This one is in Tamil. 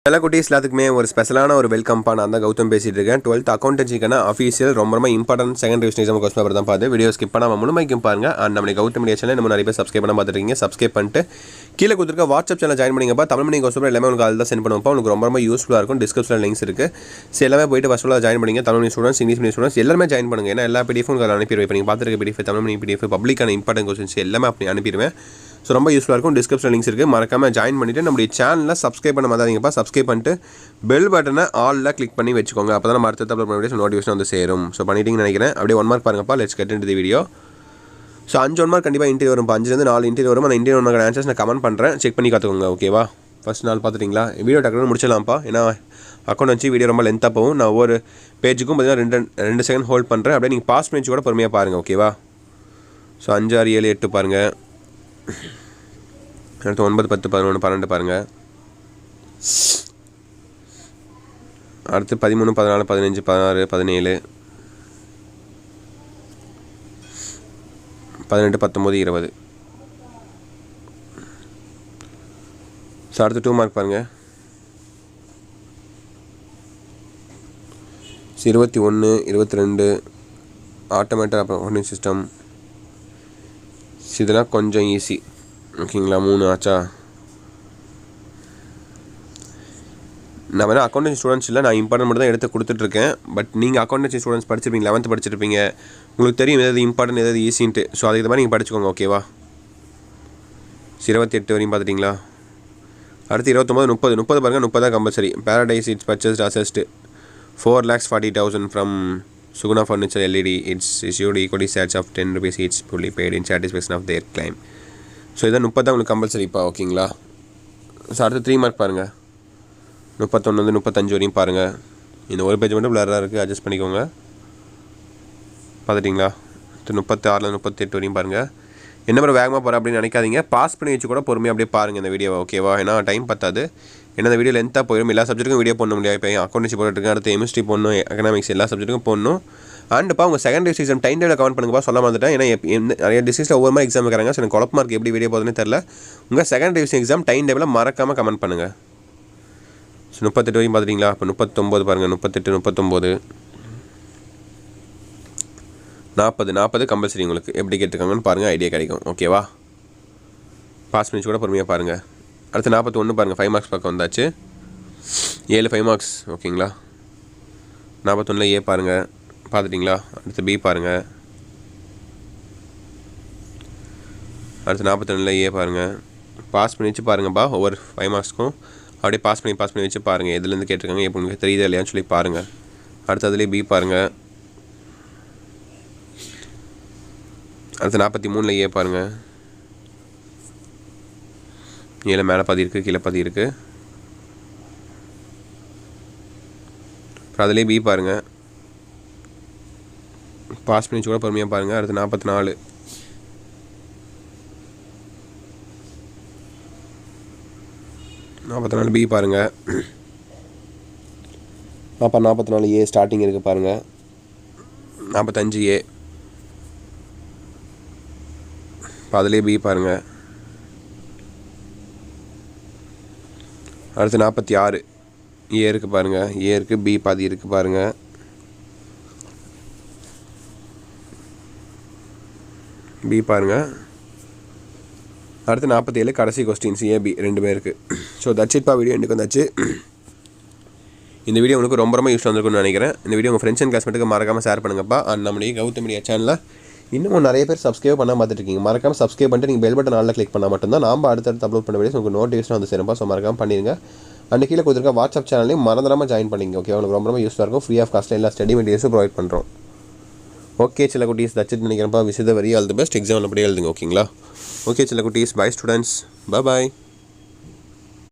எல்லா குட்டீஸ் எல்லாத்துக்குமே ஒரு ஸ்பெஷலான ஒரு வெல்கம்பா. நான் தான் கௌதம் பேசிட்டு இருக்கேன். 12th அக்கௌண்டன்சிக்கான அஃபீஷியல் ரொம்ப important second revision exam question paper தான் பார்த்து வீடியோ ஸ்கிப் பண்ணாமல் முழுமைக்கும் பாருங்க. அண்ட் நம்ம கௌதம் மீடியா சேனல் நம்ம நிறைய பேர் சப்ஸ்கிரைப் பண்ண பார்த்துருக்கீங்க. சப்ஸ்கிரைப் பண்ணிட்டு கீழே கொடுத்துருக்க வாட்ஸ்அப் சேனல் ஜாயின் பண்ணிங்கப்பா. தமிழ் மணி கொஸ்டின் எல்லாமே உங்களுக்கு அதில் தான் சென்ட் பண்ணுவோம்ப்பா. உங்களுக்கு ரொம்ப யூஸ்ஃபுல்லாக இருக்கும். டிஸ்கிரிப்ஷனில் லிங்க்ஸ் இருக்குது. ஸோ எல்லாமே போய்ட்டு ஃபஸ்ட் ஜாயின் பண்ணிங்க. தமிழ் மணி ஸ்டூடெண்ட்ஸ், இங்கிலீஷ் மீடியம் ஸ்டூடெண்ட்ஸ் எல்லாமே ஜாயின் பண்ணுங்கள். ஏன்னா எல்லா பிடிஎஃப் உங்களுக்கு அனுப்பிடுவேன். இப்போ நீங்கள் பார்த்துருக்க பிடிஎஃப் தமிழ் மணி பிடிஎஃப் பப்ளிக்கான இம்பார்ட்டன்ட் கொஸ்டின்ஸ் எல்லாமே அப்படி அனுப்பிடுவேன். ஸோ ரொம்ப யூஸ்ஃபுல்லாக இருக்கும். டிஸ்கிரிப்ஷன் லிங்க்ஸ் இருக்குது. மறக்காமல் ஜாயின் பண்ணிவிட்டு நம்மளுடைய சேனலில் சப்ஸ்கிரைப் பண்ண மாதிரிங்கப்பா. சப்ஸ்கிரைப் பண்ணிட்டு பெல் பட்டனை ஆலில் கிளிக் பண்ணி வச்சுக்கோங்க. அப்போ தான் நம்ம அடுத்த அப்லோட் பண்ண நோட்டிஃபிகேஷன் வந்து சேரும். ஸோ பண்ணிட்டீங்கன்னு நினைக்கிறேன். அப்படியே 1 மார்க் பாருங்கப்பா. Let's get into the video. So 5 1 mark கண்டிப்பாக இன்டர்வியூ வரும். 5லேருந்து 4 இன்டர்வியூ வரும். அந்த இன்டர்வியூ 1 மார்க் ஆன்சர்ஸ் நான் கமெண்ட் பண்ணுறேன். செக் பண்ணி பார்த்துக்கோங்க. ஓகேவா? ஃபஸ்ட் நாள் பார்த்துட்டிங்களா? வீடியோ டக்குனு முடிச்சிடலாம்ப்பா. ஏன்னா அக்கௌண்ட் வச்சு வீடியோ ரொம்ப லென்த்தாக போகும். நான் ஒவ்வொரு பேஜுக்கும் பார்த்தீங்கன்னா 2 செகண்ட் ஹோல்ட் பண்ணுறேன். அப்படியே நீங்கள் பாஸ் பண்ணி கூட பொறுமையாக பாருங்கள். ஓகேவா? ஸோ 5 6 7 8 பாருங்கள். அடுத்து 9 10 11 12 பாருங்கள். அடுத்து 13 14 15 16 17 18 19 20. ஸோ அடுத்து 2 மார்க் பாருங்கள். 21 22 ஆட்டோமேட்டிக் அக்கௌண்டிங் சிஸ்டம். இதெல்லாம் கொஞ்சம் ஈஸி. ஓகேங்களா? 3 ஆச்சா? நான் வேணால் அக்கௌண்டன்சி ஸ்டூடெண்ட்ஸ் இல்லை, நான் இம்பார்ட்டன்ட் மட்டும் தான் எடுத்து கொடுத்துட்ருக்கேன். பட் நீங்கள் அக்கௌண்டன்சி ஸ்டூடெண்ட்ஸ் படிச்சிருப்பீங்க, 11th படிச்சிருப்பீங்க. உங்களுக்கு தெரியும் எதாவது இம்பார்ட்டன்ட் எதாவது ஈஸின்ட்டு. ஸோ அதுக்கு மாதிரி நீங்கள் படிச்சுக்கோங்க. ஓகேவா? 28 வரையும் பார்த்துட்டிங்களா? அடுத்து 29 30 பாருங்கள். 30 தான் compulsory. Paradise it's purchased assessed 4,40,000 from Suguna Furniture LED. It's issued equity sets of 10 rupees each fully paid in satisfaction of their claim. So இதான் 30 தான் உங்களுக்கு கம்பல்சரிப்பா. ஓகேங்களா? ஸோ அடுத்து 3 மார்க் பாருங்கள். 31 35 வரையும் பாருங்கள். இந்த ஒரு பேஜ் மட்டும் பிளராக இருக்குது, அட்ஜஸ்ட் பண்ணிக்கோங்க. பார்த்துட்டிங்களா? 36 38 வரையும் பாருங்கள். என்ன மாதிரி வேகமாக போகிறேன் அப்படின்னு நினைக்காதீங்க. பாஸ் பண்ணி வச்சு கூட பொறுமையாக அப்படியே பாருங்கள் இந்த வீடியோவை. ஓகேவா? ஏன்னா டைம் பத்தாது. ஏன்னா இந்த வீடியோ லென்த்தாக போயிடும். எல்லா சப்ஜெக்ட்டுக்கும் வீடியோ போடணும் முடியாது. இப்போ அக்கௌண்டன்சி போட்டுருக்கேன். அடுத்து கெமிஸ்ட்ரி போடணும், எக்கனாமிக்ஸ் எல்லா சப்ஜெக்ட்டுக்கும் போடணும். அண்டுப்பா உங்கள் second exam time table comment பண்ணுங்கப்பா. சொல்ல வந்துட்டேன். ஏன்னா நிறைய டிஸ்ட்ரிக்ஸில் ஒவ்வொரு மாதிரி எக்ஸாம் வைக்கிறாங்க. ஸோ எனக்கு குழப்பமாக இருக்குது எப்படி வீடியோ போதுன்னு தெரில. உங்கள் செகண்ட் ரிவிஷன் எக்ஸாம் டைம் டேபிளை மறக்காமல் கமெண்ட் பண்ணுங்கள். ஸோ 38 வரையும் பார்த்துட்டிங்களா? இப்போ 39 பாருங்கள். 38 39 40 கம்பல்சரி. உங்களுக்கு எப்படி கேட்டிருக்காங்கன்னு பாருங்கள், ஐடியா கிடைக்கும். ஓகேவா? பாஸ் பண்ணி கூட பொறுமையாக பாருங்கள். அடுத்து 41 பாருங்கள். 5 மார்க்ஸ் பக்கம் வந்தாச்சு. 7 5 மார்க்ஸ். ஓகேங்களா? 41 ஏ பாருங்கள். பார்த்துட்டிங்களா? அடுத்து பி பாருங்கள். அடுத்து 42 ஏ பாருங்கள். பாஸ் பண்ணி வச்சு பாருங்கப்பா. ஒவ்வொரு 5 மார்க்ஸ்க்கும் அப்படியே பாஸ் பண்ணி வச்சு பாருங்கள். எதுலேருந்து கேட்டிருக்காங்க, இப்போ உங்களுக்கு தெரியுதா இல்லையான்னு சொல்லி பாருங்கள். அடுத்து அதுலேயே பி பாருங்கள். அடுத்து 43 ஏ பாருங்கள். 7 மேலே பாதி இருக்குது, கீழே பாதி இருக்குது. அப்புறம் அதுலேயே பி பாருங்கள். பாஸ் பண்ணி கூட பொறுமையாக பாருங்கள். அடுத்து 44 பி பாருங்கள். அப்போ 44 ஏ ஸ்டார்டிங் இருக்குது பாருங்கள். 45 ஏ. இப்போ அதுலேயே பி பாருங்கள். அடுத்து 46 ஏ இருக்குது பாருங்கள். ஏ இருக்குது, பி பாதி இருக்குது பாருங்கள். பி பாருங்கள். அடுத்து 47 கடைசி கொஸ்டின்ஸ் ஏபி 2 இருக்குது. So that's இட்பா. வீடியோ எனக்கு வந்தாச்சு. இந்த வீடியோ உங்களுக்கு ரொம்ப யூஸ்ஃபுல்லாக இருந்திருக்கும்னு நினைக்கிறேன். இந்த வீடியோ உங்கள் ஃப்ரெண்ட்ஸ் அண்ட் கிளாஸ்மேட்டுக்கு மறக்காமல் ஷேர் பண்ணுங்கப்பா. அண்ட் நம்மளுடைய கௌதம் மீடியா சேனலில் இன்னும் நிறைய பேர் சப்ஸ்கிரைப் பண்ணால் பார்த்துருக்கீங்க. மறக்காமல் சப்ஸ்கிரைப் பண்ணிட்டு நீங்கள் பெல் பட்டன் ஆளில் கிளிக் பண்ணால் மட்டும்தான் நாம் அடுத்தடுத்து அப்லோட் பண்ண வீடியோஸ் உங்களுக்கு நோட்டிஃபிகேஷன் வந்து சேரும்பா. ஸோ மறக்காமல் பண்ணிடுங்க. அண்ட் கீழே கொடுத்துருக்க வாட்ஸ்அப் சேனலையும் மறந்துடாமல் ஜாயின் பண்ணிங்க. ஓகே? உங்களுக்கு ரொம்ப யூஸ்ஃபுல்லாக இருக்கும். ஃப்ரீ ஆஃப் காஸ்ட்டில் எல்லா ஸ்டடி மெட்டீரியல்ஸும் ப்ரொவைட் பண்ணுறோம். ஓகே சில குட்டீஸ், தச்சுட்டு நினைக்கிறேன்ப்பா. Wish the very all the best. Exam அப்படியே எழுதுங்க. ஓகேங்களா? ஓகே சில குட்டீஸ், பை ஸ்டூடெண்ட்ஸ். பாய்.